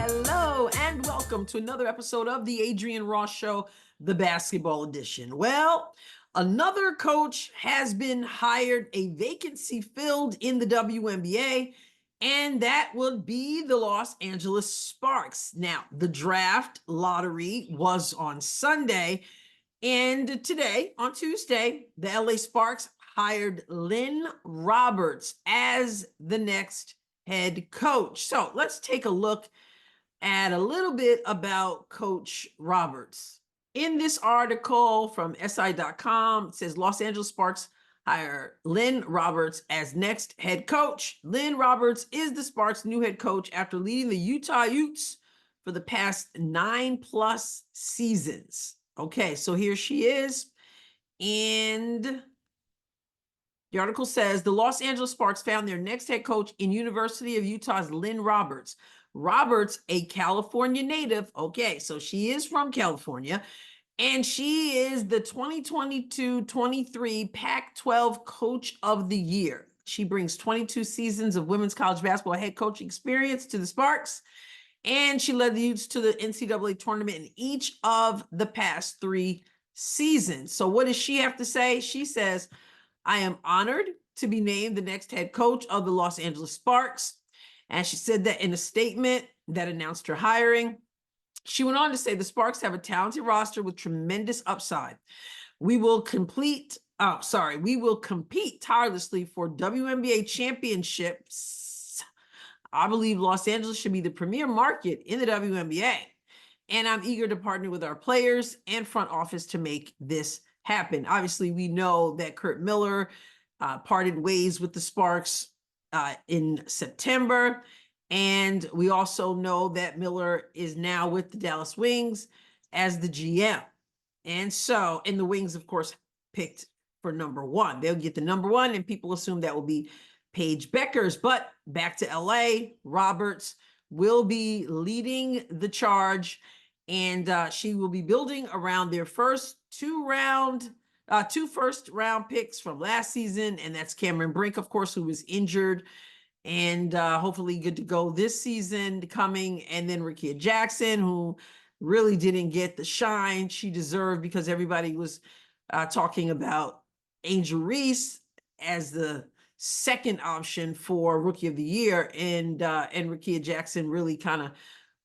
Hello, and welcome to another episode of the Adrienne Ross Show, the basketball edition. Well, another coach has been hired, a vacancy filled in the WNBA, and that would be the Los Angeles Sparks. Now, the draft lottery was on Sunday, and today, on Tuesday, the LA Sparks hired Lynne Roberts as the next head coach. So let's take a look at a little bit about Coach Roberts. In this article from SI.com, it says Los Angeles Sparks hire Lynne Roberts as next head coach. Lynne Roberts is the Sparks' new head coach after leading the Utah Utes for the past 9+ seasons. Okay, so here she is. And the article says the Los Angeles Sparks found their next head coach in University of Utah's Lynne Roberts. Roberts, a California native. Okay, so she is from California, and she is the 2022-23 Pac-12 Coach of the Year. She brings 22 seasons of women's college basketball head coaching experience to the Sparks, and she led the Utes to the NCAA tournament in each of the past 3 seasons. So what does she have to say? She says, I am honored to be named the next head coach of the Los Angeles Sparks. And she said that in a statement that announced her hiring. She went on to say the Sparks have a talented roster with tremendous upside. We will compete tirelessly for WNBA championships. I believe Los Angeles should be the premier market in the WNBA. And I'm eager to partner with our players and front office to make this happen. Obviously, we know that Curt Miller parted ways with the Sparks in September. And we also know that Miller is now with the Dallas Wings as the GM. And the Wings, of course, picked for number 1. They'll get the number 1, and people assume that will be Paige Bueckers. But back to LA, Roberts will be leading the charge, and she will be building around their first 2 first-round picks from last season, and that's Cameron Brink, of course, who was injured and hopefully good to go this season coming, and then Rickea Jackson, who really didn't get the shine she deserved because everybody was talking about Angel Reese as the second option for Rookie of the Year, and Rickea Jackson really kind of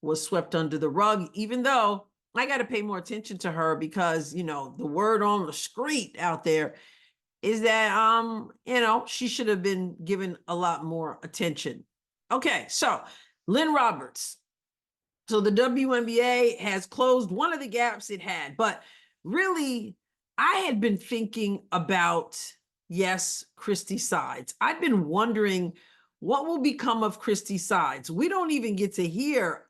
was swept under the rug, even though I got to pay more attention to her because, the word on the street out there is that, she should have been given a lot more attention. Okay, so Lynne Roberts. So the WNBA has closed one of the gaps it had, but really, I had been thinking about, yes, Christie Sides. I've been wondering what will become of Christie Sides. We don't even get to hear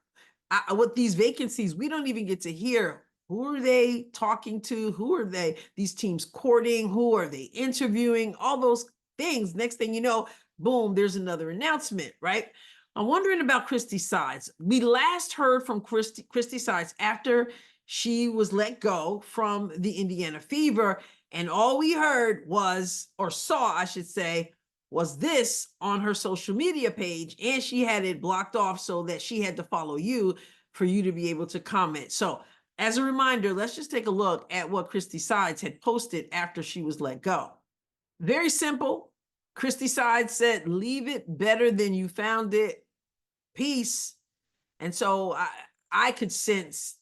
with these vacancies, we don't even get to hear who are they talking to, who are these teams courting, who are they interviewing, all those things. Next thing you know, boom, there's another announcement, right? I'm wondering about Christie Sides. We last heard from Christie Sides after she was let go from the Indiana Fever, and all we heard was, or saw, I should say, was this on her social media page, and she had it blocked off so that she had to follow you for you to be able to comment. So as a reminder, let's just take a look at what Christie Sides had posted after she was let go. Very simple. Christie Sides said, leave it better than you found it. Peace. And so I could sense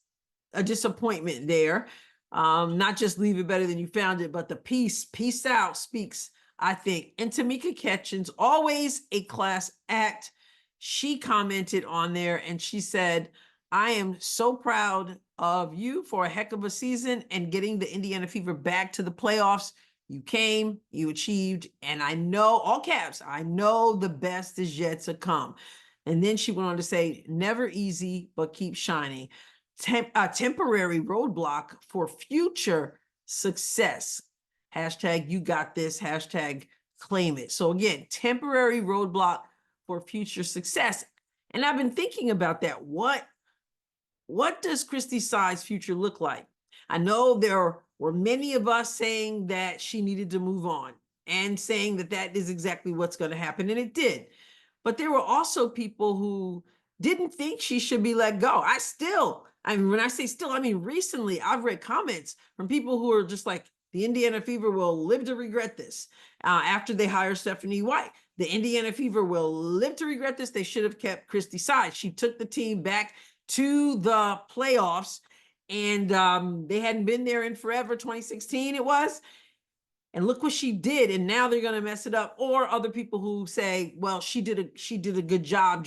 a disappointment there. Not just leave it better than you found it, but the peace out speaks, I think. And Tamika Catchings, always a class act. She commented on there and she said, I am so proud of you for a heck of a season and getting the Indiana Fever back to the playoffs. You came, you achieved, and I know, all caps, I know the best is yet to come. And then she went on to say, never easy, but keep shining. Temporary roadblock for future success. Hashtag you got this, hashtag claim it. So again, temporary roadblock for future success. And I've been thinking about that. What does Christie Sides' future look like? I know there were many of us saying that she needed to move on and saying that that is exactly what's going to happen. And it did. But there were also people who didn't think she should be let go. I mean, when I say still, I mean recently I've read comments from people who are just like, the Indiana Fever will live to regret this after they hire Stephanie White. The Indiana Fever will live to regret this. They should have kept Christie Sides. She took the team back to the playoffs, and they hadn't been there in forever. 2016 it was. And look what she did, and now they're going to mess it up. Or other people who say, well, she did a good job,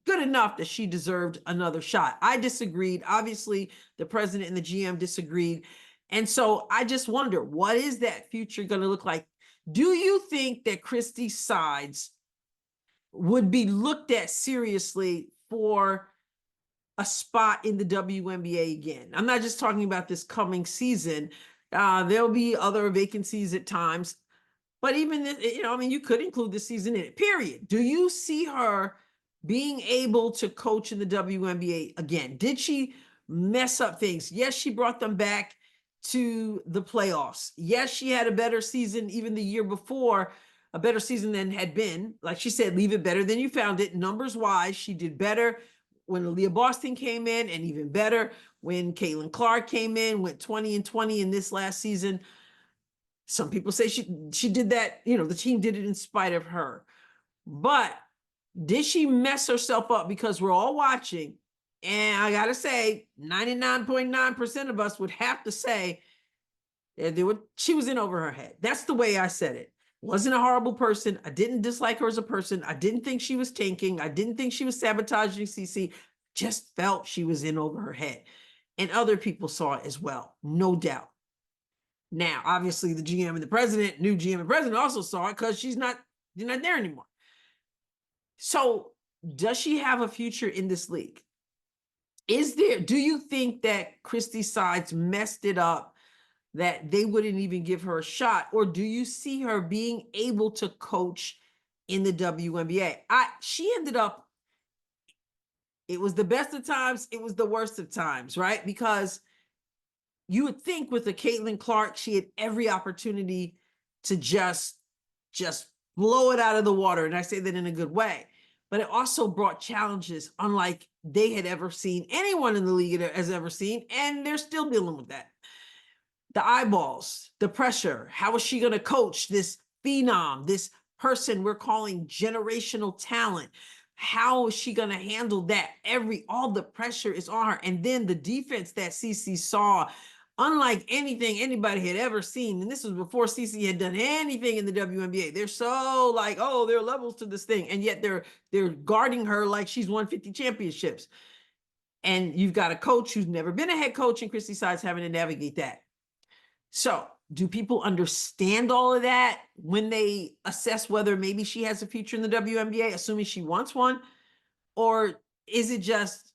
good enough that she deserved another shot. I disagreed. Obviously, the president and the GM disagreed. And so I just wonder, what is that future going to look like? Do you think that Christie Sides would be looked at seriously for a spot in the WNBA again? I'm not just talking about this coming season. There'll be other vacancies at times, but even this, I mean, you could include this season in it, period. Do you see her being able to coach in the WNBA again? Did she mess up things? Yes, she brought them back to the playoffs. Yes, she had a better season even the year before, a better season than had been. Like she said, leave it better than you found it. Numbers wise, she did better when Aaliyah Boston came in, and even better when Caitlin Clark came in, went 20-20 in this last season. Some people say she did that, the team did it in spite of her. But did she mess herself up? Because we're all watching, and I gotta say, 99.9% of us would have to say she was in over her head. That's the way I said it. Wasn't a horrible person. I didn't dislike her as a person. I didn't think she was tanking. I didn't think she was sabotaging CC. Just felt she was in over her head. And other people saw it as well, no doubt. Now, obviously, the GM and the president, new GM and president also saw it, because she's not there anymore. So does she have a future in this league? Do you think that Christie Sides messed it up, that they wouldn't even give her a shot? Or do you see her being able to coach in the WNBA? She ended up, it was the best of times, it was the worst of times, right? Because you would think with a Caitlin Clark, she had every opportunity to just blow it out of the water. And I say that in a good way. But it also brought challenges unlike they had ever seen, anyone in the league has ever seen. And they're still dealing with that. The eyeballs, the pressure. How is she going to coach this phenom, this person we're calling generational talent? How is she going to handle that? All the pressure is on her. And then the defense that CC saw, unlike anything anybody had ever seen. And this was before CC had done anything in the WNBA. They're so like, oh, there are levels to this thing. And yet they're guarding her like she's won 50 championships. And you've got a coach who's never been a head coach, and Christie Sides having to navigate that. So do people understand all of that when they assess whether maybe she has a future in the WNBA, assuming she wants one? Or is it just,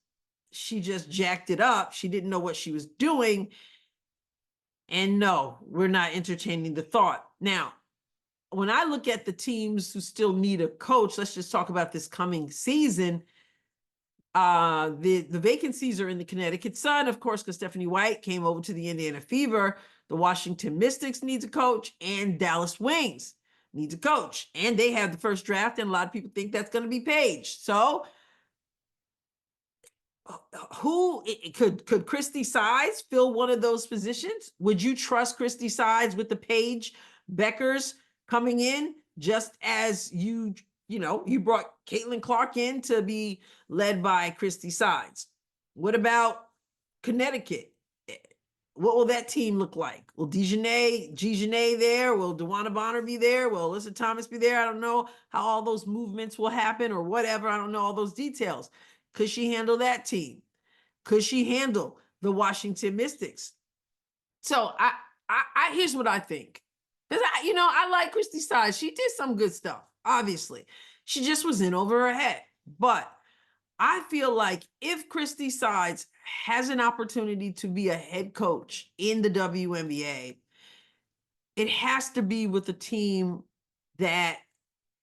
she just jacked it up, she didn't know what she was doing? And no, we're not entertaining the thought. Now, when I look at the teams who still need a coach, let's just talk about this coming season. The vacancies are in the Connecticut Sun, of course, because Stephanie White came over to the Indiana Fever. The Washington Mystics needs a coach, and Dallas Wings needs a coach. And they have the first draft, and a lot of people think that's going to be Paige. So who could Christie Sides fill one of those positions? Would you trust Christie Sides with the Paige Beckers coming in, just as you brought Caitlin Clark in to be led by Christie Sides? What about Connecticut? What will that team look like? Will Dejanay there? Will DeWanna Bonner be there? Will Alyssa Thomas be there? I don't know how all those movements will happen or whatever. I don't know all those details. Could she handle that team? Could she handle the Washington Mystics? So here's what I think. Because I like Christie Sides. She did some good stuff, obviously. She just was in over her head. But I feel like if Christie Sides has an opportunity to be a head coach in the WNBA, it has to be with a team that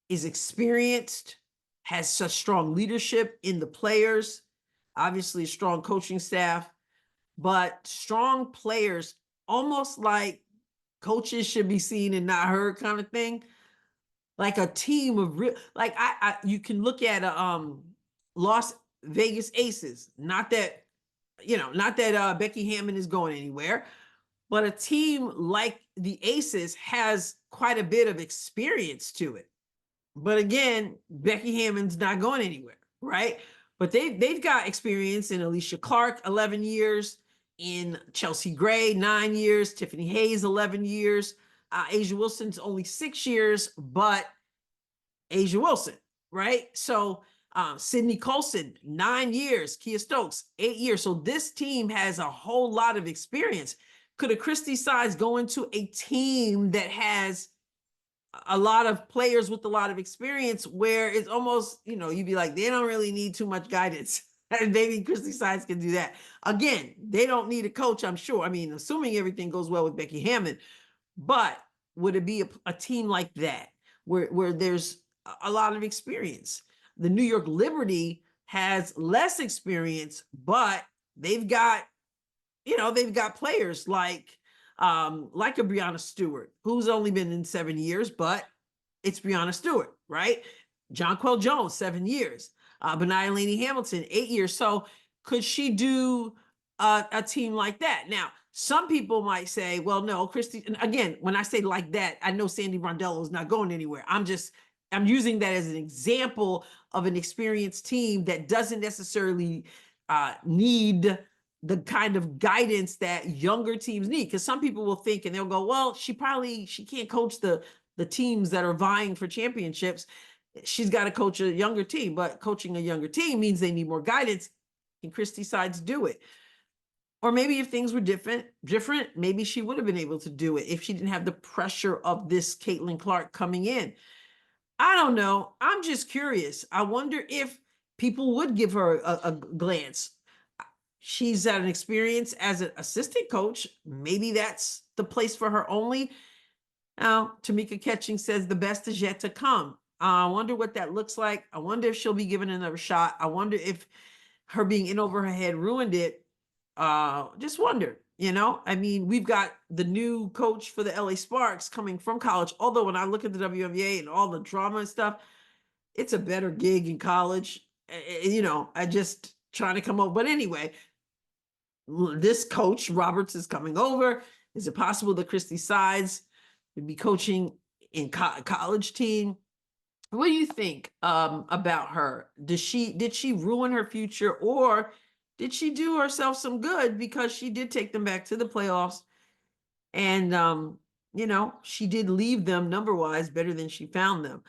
is experienced, has such strong leadership in the players, obviously a strong coaching staff, but strong players, almost like coaches should be seen and not heard kind of thing. Like a team of real, like you can look at Vegas Aces. Not that, not that Becky Hammon is going anywhere, but a team like the Aces has quite a bit of experience to it. But again, Becky Hammon's not going anywhere, right? But they've got experience in Alicia Clark, 11 years, in Chelsea Gray, 9 years, Tiffany Hayes, 11 years. Asia Wilson's only 6 years, but Asia Wilson, right? So Sydney Colson, 9 years, Kia Stokes, 8 years. So this team has a whole lot of experience. Could a Christie Sides go into a team that has a lot of players with a lot of experience where it's almost, you'd be like, they don't really need too much guidance? And maybe Christie Sides can do that. Again, they don't need a coach, I'm sure. I mean, assuming everything goes well with Becky Hammon, but would it be a team like that where there's a lot of experience? The New York Liberty has less experience, but they've got players like a Brianna Stewart, who's only been in 7 years, but it's Brianna Stewart, right? Jonquel Jones, 7 years. Benaya Laney Hamilton, 8 years. So could she do a team like that? Now, some people might say, well, no, Christie, and again, when I say like that, I know Sandy Brondello is not going anywhere. I'm using that as an example of an experienced team that doesn't necessarily need the kind of guidance that younger teams need. Because some people will think and they'll go, well, she can't coach the teams that are vying for championships. She's got to coach a younger team, but coaching a younger team means they need more guidance. Can Christie Sides do it? Or maybe if things were different, maybe she would have been able to do it if she didn't have the pressure of this Caitlin Clark coming in. I don't know. I'm just curious. I wonder if people would give her a glance. She's had an experience as an assistant coach. Maybe that's the place for her only. Now, Tamika Ketching says the best is yet to come. I wonder what that looks like. I wonder if she'll be given another shot. I wonder if her being in over her head ruined it. Just wonder, I mean, we've got the new coach for the LA Sparks coming from college. Although when I look at the WNBA and all the drama and stuff, it's a better gig in college. I just trying to come up. But anyway, this coach Roberts is coming over. Is it possible that Christie Sides would be coaching in college team? What do you think about her? Did she ruin her future, or did she do herself some good because she did take them back to the playoffs? And, she did leave them number-wise better than she found them.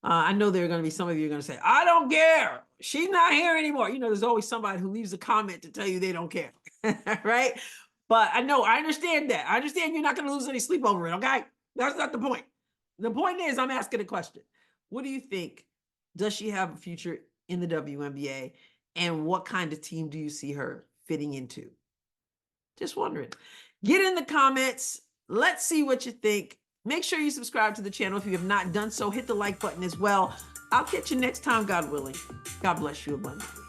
I know there are going to be some of you are going to say, I don't care. She's not here anymore. There's always somebody who leaves a comment to tell you they don't care, right? But I understand that. I understand you're not going to lose any sleep over it, okay? That's not the point. The point is I'm asking a question. What do you think? Does she have a future in the WNBA? And what kind of team do you see her fitting into? Just wondering. Get in the comments. Let's see what you think. Make sure you subscribe to the channel if you have not done so. Hit the like button as well. I'll catch you next time, God willing. God bless you abundantly.